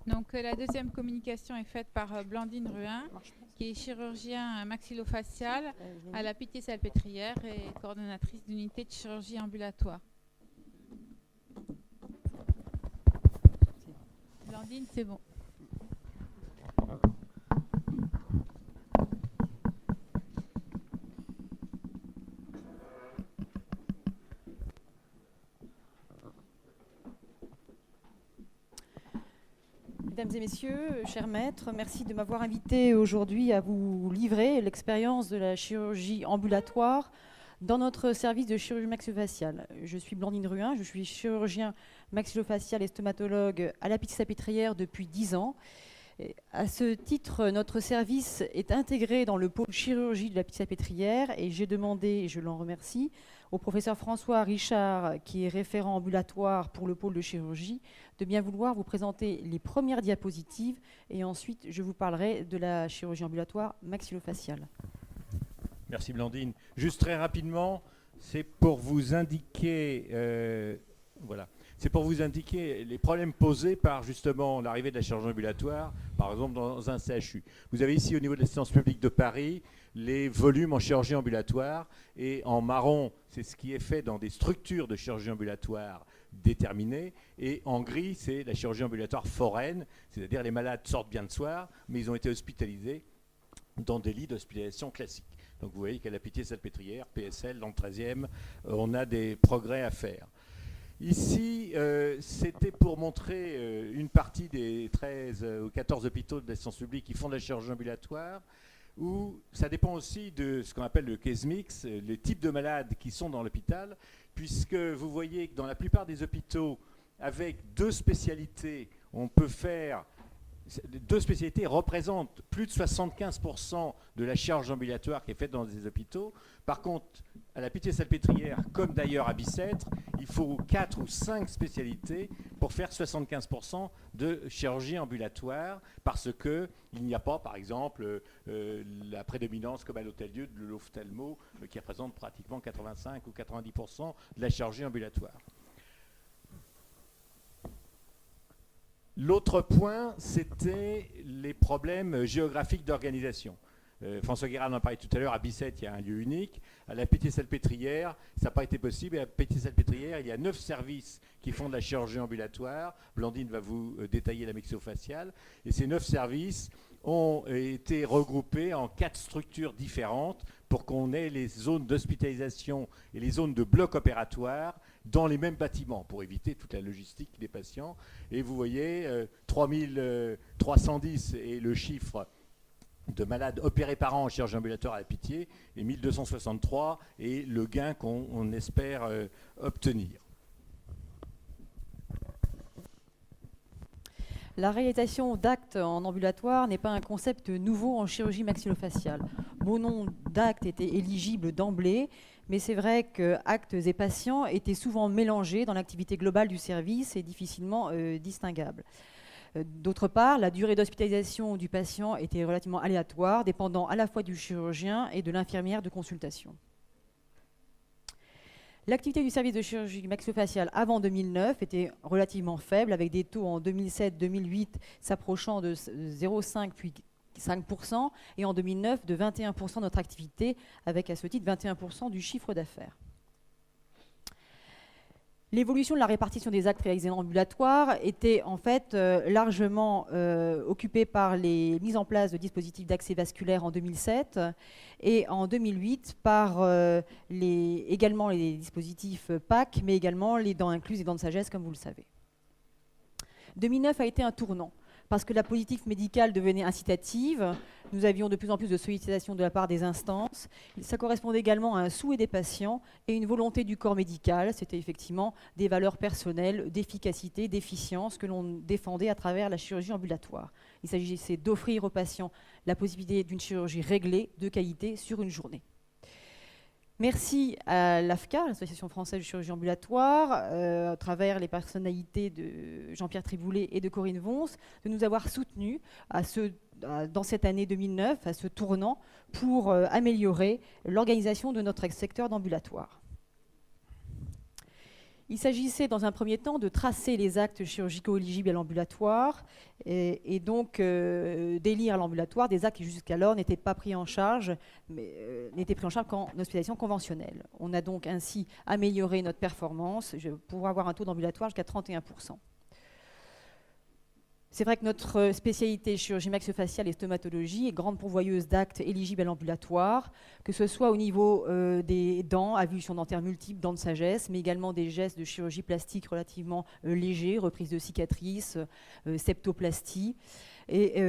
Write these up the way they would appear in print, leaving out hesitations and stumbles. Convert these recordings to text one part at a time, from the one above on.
Donc, la deuxième communication est faite par Blandine Ruin, qui est chirurgien maxillofacial à la Pitié-Salpêtrière et coordonnatrice d'unité de chirurgie ambulatoire. Blandine, c'est bon. Mesdames et messieurs, chers maîtres, merci de m'avoir invité aujourd'hui à vous livrer l'expérience de la chirurgie ambulatoire dans notre service de chirurgie maxillofaciale. Je suis Blandine Ruin, je suis chirurgien maxillofacial et stomatologue à la Pitié-Salpêtrière depuis 10 ans. Et à ce titre, notre service est intégré dans le pôle chirurgie de la Pitié-Salpêtrière et j'ai demandé, et je l'en remercie, au professeur François Richard, qui est référent ambulatoire pour le pôle de chirurgie, de bien vouloir vous présenter les premières diapositives et ensuite je vous parlerai de la chirurgie ambulatoire maxillofaciale. Merci Blandine. Juste très rapidement, c'est pour vous indiquer, c'est pour vous indiquer les problèmes posés par justement l'arrivée de la chirurgie ambulatoire, par exemple dans un CHU. Vous avez ici au niveau de l'assistance publique de Paris les volumes en chirurgie ambulatoire et en marron, c'est ce qui est fait dans des structures de chirurgie ambulatoire déterminées et en gris, c'est la chirurgie ambulatoire foraine, c'est-à-dire les malades sortent bien de soir, mais ils ont été hospitalisés dans des lits d'hospitalisation classiques. Donc vous voyez qu'à la Pitié-Salpêtrière, PSL, dans le 13e, on a des progrès à faire. Ici, c'était pour montrer une partie des 13 ou 14 hôpitaux de l'assistance publique qui font de la chirurgie ambulatoire, où ça dépend aussi de ce qu'on appelle le case mix, les types de malades qui sont dans l'hôpital, puisque vous voyez que dans la plupart des hôpitaux, avec deux spécialités, on peut faire... Deux spécialités représentent plus de 75% de la chirurgie ambulatoire qui est faite dans les hôpitaux. Par contre, à la Pitié-Salpêtrière, comme d'ailleurs à Bicêtre, il faut 4 ou 5 spécialités pour faire 75% de chirurgie ambulatoire parce qu'il n'y a pas, par exemple, la prédominance comme à l'Hôtel-Dieu de l'ophtalmo qui représente pratiquement 85 ou 90% de la chirurgie ambulatoire. L'autre point, c'était les problèmes géographiques d'organisation. François Guérard en a parlé tout à l'heure, à Bicêtre, il y a un lieu unique. À la Pitié-Salpêtrière, ça n'a pas été possible. Et à la Pitié-Salpêtrière, il y a 9 services qui font de la chirurgie ambulatoire. Blandine va vous détailler la maxillofaciale. Et ces 9 services ont été regroupés en 4 structures différentes pour qu'on ait les zones d'hospitalisation et les zones de bloc opératoire dans les mêmes bâtiments pour éviter toute la logistique des patients. Et vous voyez, 3310 est le chiffre de malades opérés par an en chirurgie ambulatoire à la Pitié et 1263 est le gain qu'on espère obtenir. La réalisation d'actes en ambulatoire n'est pas un concept nouveau en chirurgie maxillofaciale. Bon nombre d'actes étaient éligibles d'emblée, mais c'est vrai que actes et patients étaient souvent mélangés dans l'activité globale du service et difficilement distinguables. D'autre part, la durée d'hospitalisation du patient était relativement aléatoire, dépendant à la fois du chirurgien et de l'infirmière de consultation. L'activité du service de chirurgie maxillofaciale avant 2009 était relativement faible, avec des taux en 2007-2008 s'approchant de 0,5 puis 5%, et en 2009 de 21% de notre activité, avec à ce titre 21% du chiffre d'affaires. L'évolution de la répartition des actes réalisés en ambulatoire était en fait largement occupée par les mises en place de dispositifs d'accès vasculaire en 2007 et en 2008 par également les dispositifs PAC, mais également les dents incluses et dents de sagesse, comme vous le savez. 2009 a été un tournant parce que la politique médicale devenait incitative. Nous avions de plus en plus de sollicitations de la part des instances. Ça correspondait également à un souhait des patients et une volonté du corps médical. C'était effectivement des valeurs personnelles, d'efficacité, d'efficience que l'on défendait à travers la chirurgie ambulatoire. Il s'agissait d'offrir aux patients la possibilité d'une chirurgie réglée, de qualité, sur une journée. Merci à l'AFCA, l'Association française de chirurgie ambulatoire, à travers les personnalités de Jean-Pierre Triboulet et de Corinne Wons, de nous avoir soutenus dans cette année 2009, à ce tournant, pour améliorer l'organisation de notre secteur d'ambulatoire. Il s'agissait dans un premier temps de tracer les actes chirurgicaux éligibles à l'ambulatoire et donc d'élire à l'ambulatoire des actes qui jusqu'alors n'étaient pas pris en charge, mais n'étaient pris en charge qu'en hospitalisation conventionnelle. On a donc ainsi amélioré notre performance pour avoir un taux d'ambulatoire jusqu'à 31%. C'est vrai que notre spécialité chirurgie maxillofaciale et stomatologie est grande pourvoyeuse d'actes éligibles à l'ambulatoire, que ce soit au niveau des dents, avulsions dentaires multiples, dents de sagesse, mais également des gestes de chirurgie plastique relativement légers, reprise de cicatrices, septoplastie, et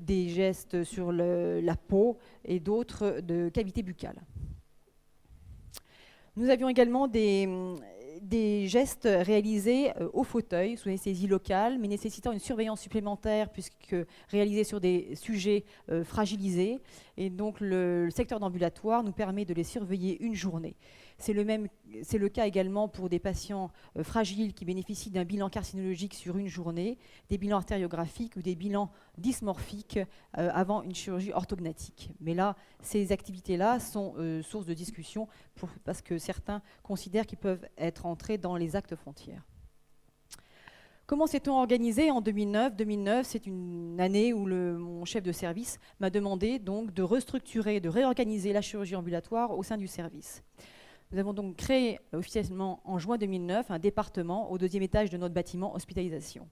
des gestes sur la peau et d'autres de cavité buccale. Nous avions également des gestes réalisés au fauteuil, sous anesthésie locale, mais nécessitant une surveillance supplémentaire puisque réalisés sur des sujets fragilisés. Et donc le secteur d'ambulatoire nous permet de les surveiller une journée. C'est le cas également pour des patients fragiles qui bénéficient d'un bilan carcinologique sur une journée, des bilans artériographiques ou des bilans dysmorphiques avant une chirurgie orthognatique. Mais là, ces activités-là sont source de discussion parce que certains considèrent qu'ils peuvent être entrés dans les actes frontières. Comment s'est-on organisé en 2009 2009, c'est une année où mon chef de service m'a demandé donc de restructurer, de réorganiser la chirurgie ambulatoire au sein du service. Nous avons donc créé officiellement en juin 2009 un département au 2e étage de notre bâtiment hospitalisation.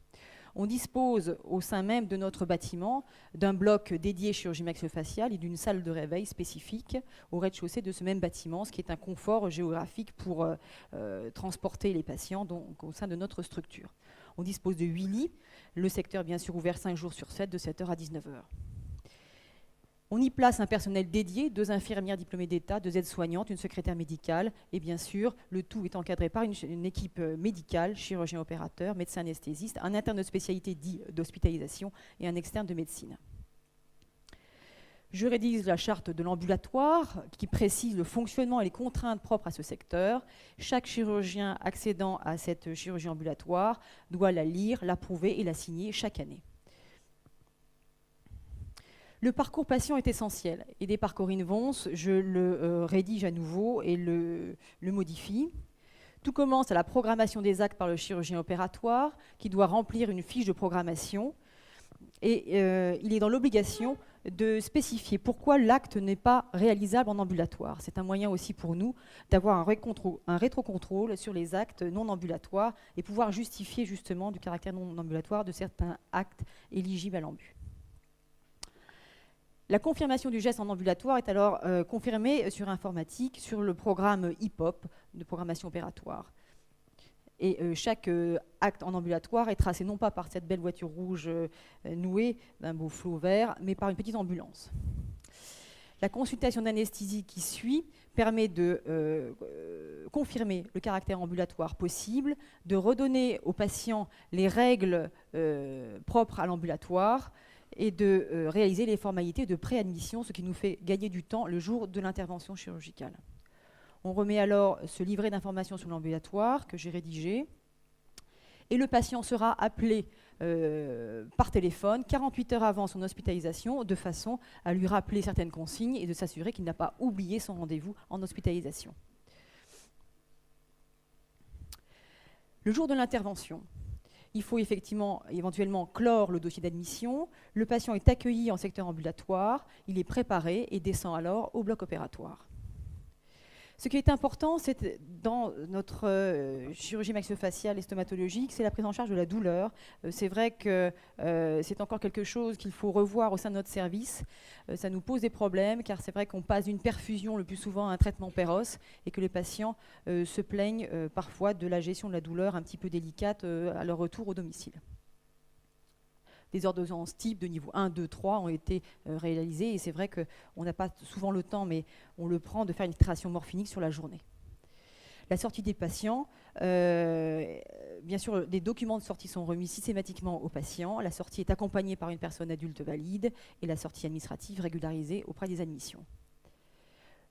On dispose au sein même de notre bâtiment d'un bloc dédié chirurgie maxillofaciale et d'une salle de réveil spécifique au rez-de-chaussée de ce même bâtiment, ce qui est un confort géographique pour transporter les patients donc, au sein de notre structure. On dispose de 8 lits, le secteur bien sûr ouvert 5 jours sur 7 de 7h à 19h. On y place un personnel dédié, 2 infirmières diplômées d'État, 2 aides-soignantes, une secrétaire médicale et bien sûr, le tout est encadré par une équipe médicale, chirurgien opérateur, médecin anesthésiste, un interne de spécialité dit d'hospitalisation et un externe de médecine. Je rédige la charte de l'ambulatoire qui précise le fonctionnement et les contraintes propres à ce secteur. Chaque chirurgien accédant à cette chirurgie ambulatoire doit la lire, l'approuver et la signer chaque année. Le parcours patient est essentiel. Aidé par Corinne Vons, je le rédige à nouveau et le modifie. Tout commence à la programmation des actes par le chirurgien opératoire qui doit remplir une fiche de programmation et il est dans l'obligation de spécifier pourquoi l'acte n'est pas réalisable en ambulatoire. C'est un moyen aussi pour nous d'avoir un rétrocontrôle sur les actes non ambulatoires et pouvoir justifier justement du caractère non ambulatoire de certains actes éligibles à l'ambu. La confirmation du geste en ambulatoire est alors confirmée sur informatique sur le programme IPOP de programmation opératoire. Et chaque acte en ambulatoire est tracé non pas par cette belle voiture rouge nouée d'un beau flot vert, mais par une petite ambulance. La consultation d'anesthésie qui suit permet de confirmer le caractère ambulatoire possible, de redonner aux patients les règles propres à l'ambulatoire, et de réaliser les formalités de préadmission, ce qui nous fait gagner du temps le jour de l'intervention chirurgicale. On remet alors ce livret d'informations sur l'ambulatoire que j'ai rédigé et le patient sera appelé par téléphone 48 heures avant son hospitalisation de façon à lui rappeler certaines consignes et de s'assurer qu'il n'a pas oublié son rendez-vous en hospitalisation. Le jour de l'intervention, il faut éventuellement clore le dossier d'admission. Le patient est accueilli en secteur ambulatoire, il est préparé et descend alors au bloc opératoire. Ce qui est important, c'est dans notre chirurgie maxillofaciale et stomatologique, c'est la prise en charge de la douleur. C'est vrai que c'est encore quelque chose qu'il faut revoir au sein de notre service. Ça nous pose des problèmes, car c'est vrai qu'on passe d'une perfusion le plus souvent à un traitement péros et que les patients se plaignent parfois de la gestion de la douleur un petit peu délicate à leur retour au domicile. Des ordonnances types de niveau 1, 2, 3 ont été réalisées et c'est vrai qu'on n'a pas souvent le temps, mais on le prend de faire une titration morphinique sur la journée. La sortie des patients, bien sûr, des documents de sortie sont remis systématiquement aux patients. La sortie est accompagnée par une personne adulte valide et la sortie administrative régularisée auprès des admissions.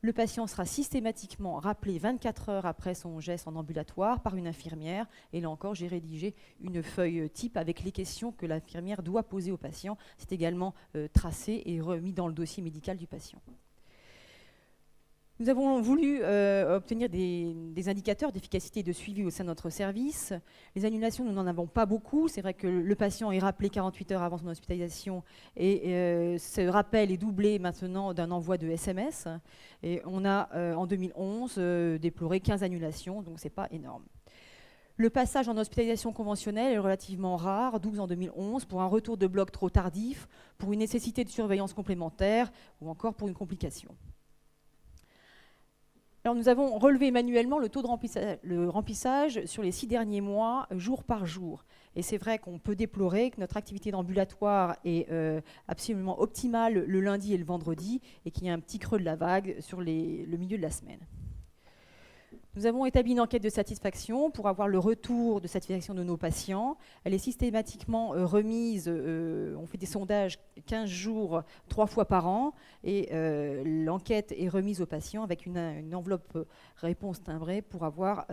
Le patient sera systématiquement rappelé 24 heures après son geste en ambulatoire par une infirmière. Et là encore, j'ai rédigé une feuille type avec les questions que l'infirmière doit poser au patient. C'est également tracé et remis dans le dossier médical du patient. Nous avons voulu obtenir des indicateurs d'efficacité et de suivi au sein de notre service. Les annulations, nous n'en avons pas beaucoup. C'est vrai que le patient est rappelé 48 heures avant son hospitalisation et ce rappel est doublé maintenant d'un envoi de SMS. Et on a en 2011 déploré 15 annulations, donc ce n'est pas énorme. Le passage en hospitalisation conventionnelle est relativement rare, 12 en 2011, pour un retour de bloc trop tardif, pour une nécessité de surveillance complémentaire ou encore pour une complication. Alors nous avons relevé manuellement le taux de remplissage sur les 6 derniers mois, jour par jour. Et c'est vrai qu'on peut déplorer que notre activité d'ambulatoire est absolument optimale le lundi et le vendredi et qu'il y a un petit creux de la vague sur le milieu de la semaine. Nous avons établi une enquête de satisfaction pour avoir le retour de satisfaction de nos patients. Elle est systématiquement remise, on fait des sondages 15 jours, 3 fois par an, et l'enquête est remise aux patients avec une enveloppe réponse timbrée pour avoir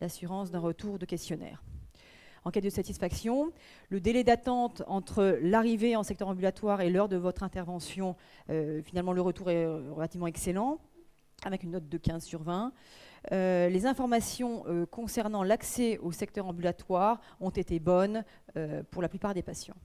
l'assurance d'un retour de questionnaire. Enquête de satisfaction, le délai d'attente entre l'arrivée en secteur ambulatoire et l'heure de votre intervention, finalement le retour est relativement excellent, avec une note de 15 sur 20. Les informations concernant l'accès au secteur ambulatoire ont été bonnes pour la plupart des patients.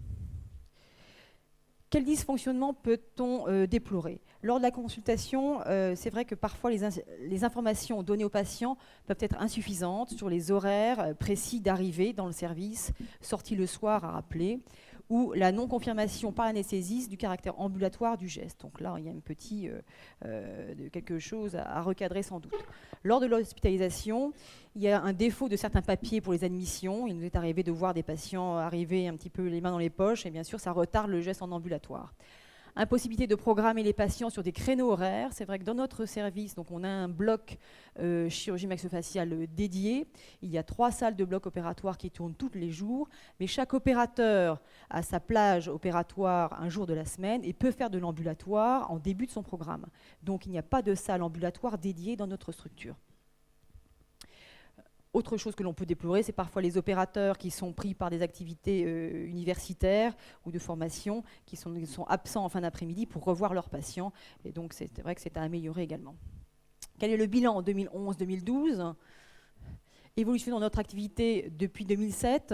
Quel dysfonctionnement peut-on déplorer? Lors de la consultation, c'est vrai que parfois les informations données aux patients peuvent être insuffisantes sur les horaires précis d'arrivée dans le service, sortie le soir à rappeler, ou la non-confirmation par l'anesthésiste du caractère ambulatoire du geste. Donc là, il y a quelque chose à recadrer sans doute. Lors de l'hospitalisation, il y a un défaut de certains papiers pour les admissions. Il nous est arrivé de voir des patients arriver un petit peu les mains dans les poches, et bien sûr, ça retarde le geste en ambulatoire. Impossibilité de programmer les patients sur des créneaux horaires. C'est vrai que dans notre service, donc on a un bloc chirurgie maxillofaciale dédié. Il y a 3 salles de bloc opératoire qui tournent tous les jours, mais chaque opérateur a sa plage opératoire un jour de la semaine et peut faire de l'ambulatoire en début de son programme. Donc il n'y a pas de salle ambulatoire dédiée dans notre structure. Autre chose que l'on peut déplorer, c'est parfois les opérateurs qui sont pris par des activités universitaires ou de formation, qui sont absents en fin d'après-midi pour revoir leurs patients. Et donc, c'est vrai que c'est à améliorer également. Quel est le bilan en 2011-2012 ? Évolution dans notre activité depuis 2007.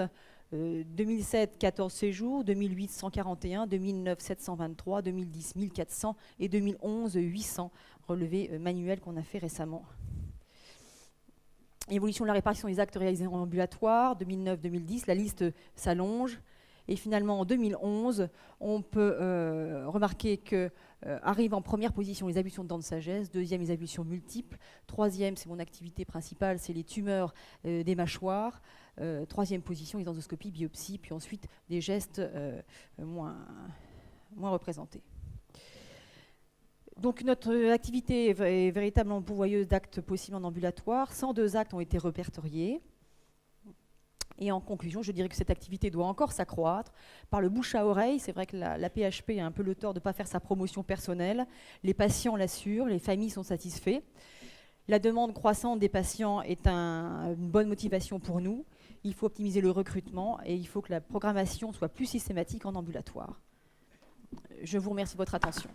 2007, 14 séjours, 2008, 141, 2009, 723, 2010, 1400 et 2011, 800 relevés manuels qu'on a fait récemment. Évolution de la répartition des actes réalisés en ambulatoire, 2009-2010, la liste s'allonge. Et finalement, en 2011, on peut remarquer qu'arrivent en première position les ablutions de dents de sagesse, deuxième les ablutions multiples, troisième, c'est mon activité principale, c'est les tumeurs des mâchoires, troisième position, les endoscopies, biopsies, puis ensuite des gestes moins représentés. Donc notre activité est véritablement pourvoyeuse d'actes possibles en ambulatoire. 102 actes ont été répertoriés. Et en conclusion, je dirais que cette activité doit encore s'accroître par le bouche à oreille. C'est vrai que la PHP a un peu le tort de ne pas faire sa promotion personnelle. Les patients l'assurent, les familles sont satisfaits. La demande croissante des patients est une bonne motivation pour nous. Il faut optimiser le recrutement et il faut que la programmation soit plus systématique en ambulatoire. Je vous remercie de votre attention.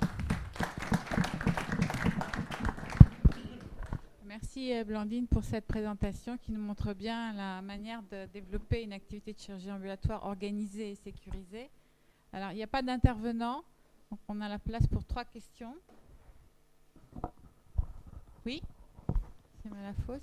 Merci Blandine pour cette présentation qui nous montre bien la manière de développer une activité de chirurgie ambulatoire organisée et sécurisée. Alors, il n'y a pas d'intervenant, donc on a la place pour 3 questions. Oui, c'est Mme Lafosse.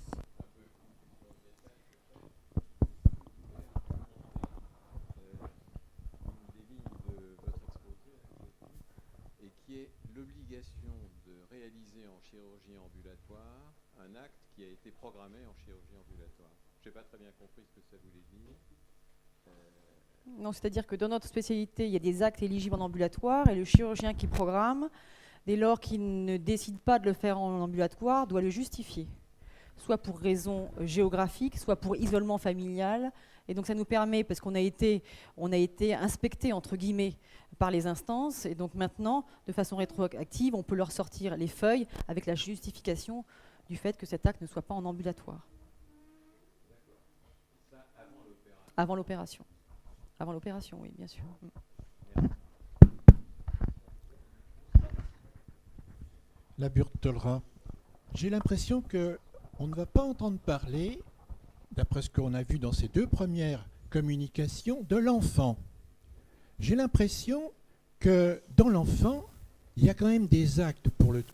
Et qui est l'obligation de réaliser en chirurgie ambulatoire un acte qui a été programmé en chirurgie ambulatoire. Je n'ai pas très bien compris ce que ça voulait dire. Non, c'est-à-dire que dans notre spécialité, il y a des actes éligibles en ambulatoire et le chirurgien qui programme, dès lors qu'il ne décide pas de le faire en ambulatoire, doit le justifier, soit pour raison géographique, soit pour isolement familial. Et donc ça nous permet, parce qu'on a été inspecté, entre guillemets, par les instances, et donc maintenant, de façon rétroactive, on peut leur sortir les feuilles avec la justification du fait que cet acte ne soit pas en ambulatoire. Ça avant l'opération. Avant l'opération. Avant l'opération, oui, bien sûr. La Burtolera. J'ai l'impression qu'on ne va pas entendre parler, d'après ce qu'on a vu dans ces 2 premières communications, de l'enfant. J'ai l'impression que dans l'enfant, il y a quand même des actes pour le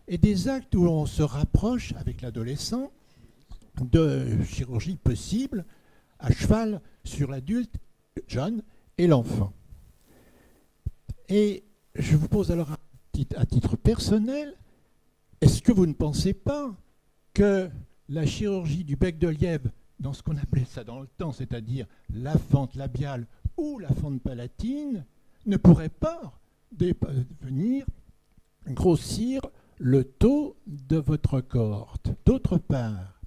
et des actes où on se rapproche avec l'adolescent de chirurgie possible à cheval sur l'adulte, jeune et l'enfant. Et je vous pose alors à titre personnel, est-ce que vous ne pensez pas que la chirurgie du bec de lièvre, dans ce qu'on appelait ça dans le temps, c'est-à-dire la fente labiale ou la fente palatine, ne pourrait pas venir grossir le taux de votre cohorte? D'autre part,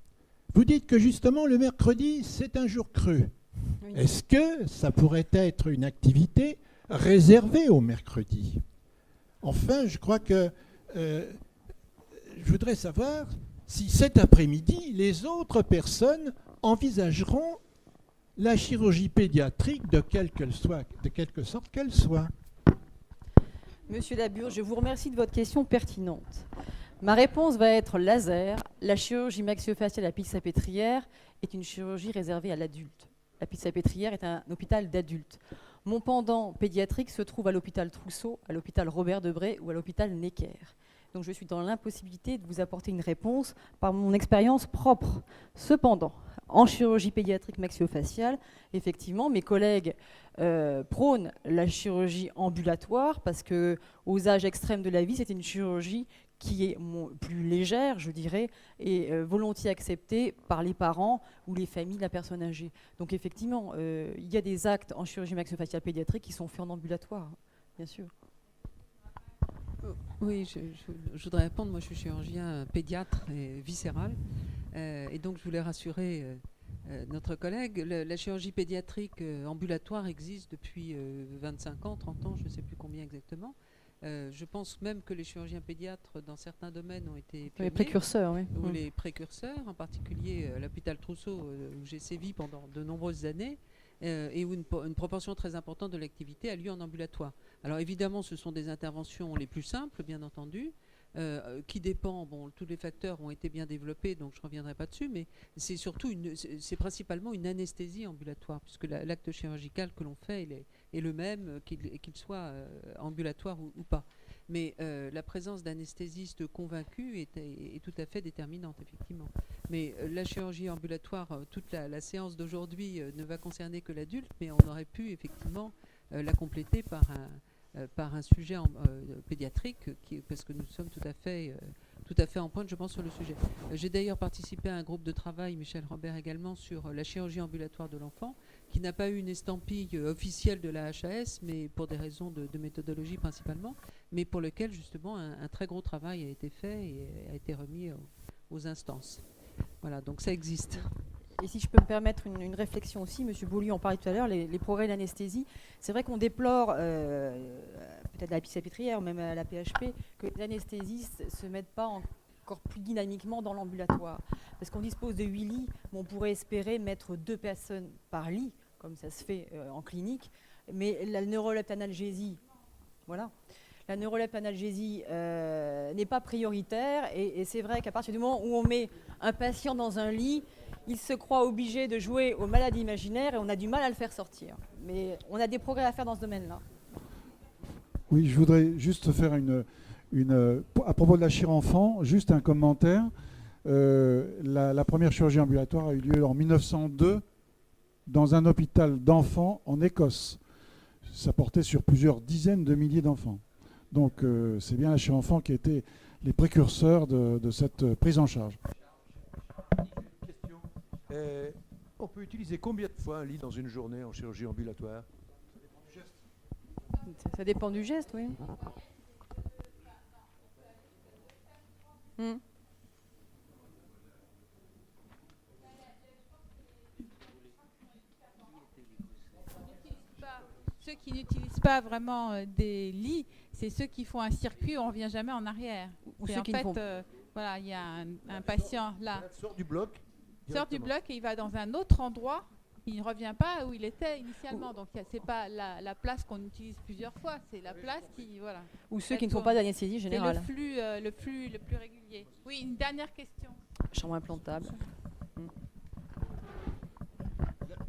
vous dites que justement le mercredi, c'est un jour creux. Oui. Est-ce que ça pourrait être une activité réservée au mercredi? Enfin, je crois que je voudrais savoir si cet après-midi, les autres personnes envisageront la chirurgie pédiatrique de quelque sorte qu'elle soit. Monsieur Labure, je vous remercie de votre question pertinente. Ma réponse va être laser. La chirurgie maxillofaciale à la Pile-Salpêtrière est une chirurgie réservée à l'adulte. La Pile-Salpêtrière est un hôpital d'adultes. Mon pendant pédiatrique se trouve à l'hôpital Trousseau, à l'hôpital Robert Debré ou à l'hôpital Necker. Donc je suis dans l'impossibilité de vous apporter une réponse par mon expérience propre. Cependant, en chirurgie pédiatrique maxillofaciale, effectivement, mes collègues prônent la chirurgie ambulatoire parce qu'aux âges extrêmes de la vie, c'est une chirurgie qui est plus légère, je dirais, et volontiers acceptée par les parents ou les familles de la personne âgée. Donc effectivement, il y a des actes en chirurgie maxillofaciale pédiatrique qui sont faits en ambulatoire, bien sûr. Oui, je voudrais répondre. Moi, je suis chirurgien pédiatre et viscéral. Et donc, je voulais rassurer notre collègue. La chirurgie pédiatrique ambulatoire existe depuis 25 ans, 30 ans, je ne sais plus combien exactement. Je pense même que les chirurgiens pédiatres, dans certains domaines, ont été les précurseurs, oui. Ou les précurseurs, en particulier à l'hôpital Trousseau, où j'ai sévi pendant de nombreuses années. Et où une proportion très importante de l'activité a lieu en ambulatoire. Alors évidemment, ce sont des interventions les plus simples, bien entendu, qui dépendent, tous les facteurs ont été bien développés, donc je ne reviendrai pas dessus, mais c'est principalement une anesthésie ambulatoire, puisque l'acte chirurgical que l'on fait est le même, qu'il soit ambulatoire ou pas. Mais la présence d'anesthésistes convaincus est tout à fait déterminante, effectivement. Mais la chirurgie ambulatoire, toute la séance d'aujourd'hui ne va concerner que l'adulte, mais on aurait pu effectivement la compléter par un sujet pédiatrique, parce que nous sommes tout à fait en pointe, je pense, sur le sujet. J'ai d'ailleurs participé à un groupe de travail, Michel Robert également, sur la chirurgie ambulatoire de l'enfant, qui n'a pas eu une estampille officielle de la HAS, mais pour des raisons de méthodologie principalement, mais pour lequel justement un très gros travail a été fait et a été remis aux instances. Voilà, donc ça existe. Et si je peux me permettre une réflexion aussi, M. Beaulieu en parlait tout à l'heure, les progrès d'anesthésie. C'est vrai qu'on déplore, peut-être à la Pile-Salpêtrière ou même à la PHP, que les anesthésistes ne se mettent pas encore plus dynamiquement dans l'ambulatoire. Parce qu'on dispose de 8 lits, mais on pourrait espérer mettre 2 personnes par lit, comme ça se fait en clinique. Mais la neuroleptanalgésie, voilà. La neuroleptanalgésie n'est pas prioritaire et c'est vrai qu'à partir du moment où on met un patient dans un lit, il se croit obligé de jouer aux maladies imaginaires et on a du mal à le faire sortir. Mais on a des progrès à faire dans ce domaine-là. Oui, je voudrais juste faire à propos de la chirurgie enfant, juste un commentaire. La première chirurgie ambulatoire a eu lieu en 1902 dans un hôpital d'enfants en Écosse. Ça portait sur plusieurs dizaines de milliers d'enfants. Donc c'est bien la chirurgie enfant qui a été les précurseurs de cette prise en charge. On peut utiliser combien de fois un lit dans une journée en chirurgie ambulatoire? Ça dépend du geste, oui. Ceux qui n'utilisent pas vraiment des lits, c'est ceux qui font un circuit où on ne revient jamais en arrière. Ou ceux qui font... Voilà, il y a un patient là. Sort du bloc. Sort du bloc et il va dans un autre endroit il ne revient pas où il était initialement. Donc c'est pas la place qu'on utilise plusieurs fois, c'est la place qui voilà. Ou ceux qui ne font pas d'anesthésie C'est générale. le flux le plus régulier. Oui, une dernière question. Chambre implantable.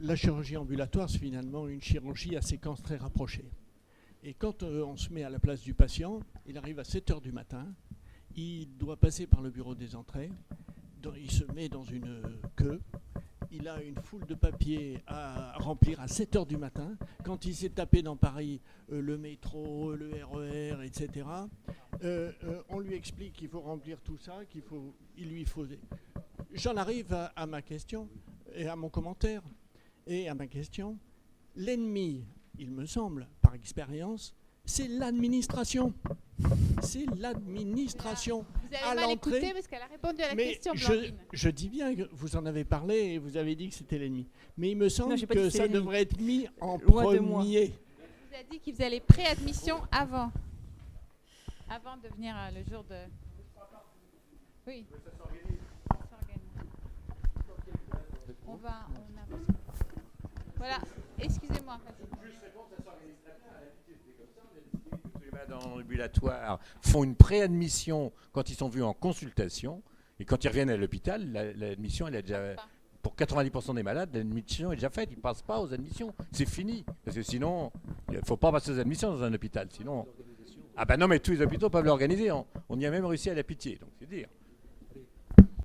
La chirurgie ambulatoire, c'est finalement une chirurgie à séquence très rapprochée. Et quand on se met à la place du patient, il arrive à 7 heures du matin, il doit passer par le bureau des entrées, il se met dans une queue, il a une foule de papiers à remplir à 7 heures du matin. Quand il s'est tapé dans Paris le métro, le RER, etc., on lui explique qu'il faut remplir tout ça, il lui faut... J'en arrive à ma question et à mon commentaire. Et à ma question, l'ennemi, il me semble, par expérience, c'est l'administration. C'est l'administration. Vous avez mal écouté parce qu'elle a répondu à la question, Blandine. Je dis bien que vous en avez parlé et vous avez dit que c'était l'ennemi. Mais il me semble que ça devrait être mis en premier. Vous avez dit qu'il faisait les préadmissions avant de venir le jour de... Oui. Ça s'organise. On avance. Voilà, excusez-moi. Juste répondre, ça s'organise très bien. À l'habitude, c'est comme ça. On a décidé que tous les malades en ambulatoire font une préadmission quand ils sont vus en consultation. Et quand ils reviennent à l'hôpital, l'admission, elle est déjà... Pour 90% des malades, l'admission est déjà faite. Ils ne passent pas aux admissions. C'est fini. Parce que sinon, il ne faut pas passer aux admissions dans un hôpital. Sinon... Ah ben non, mais tous les hôpitaux peuvent l'organiser. On y a même réussi à la Pitié. Donc c'est dire.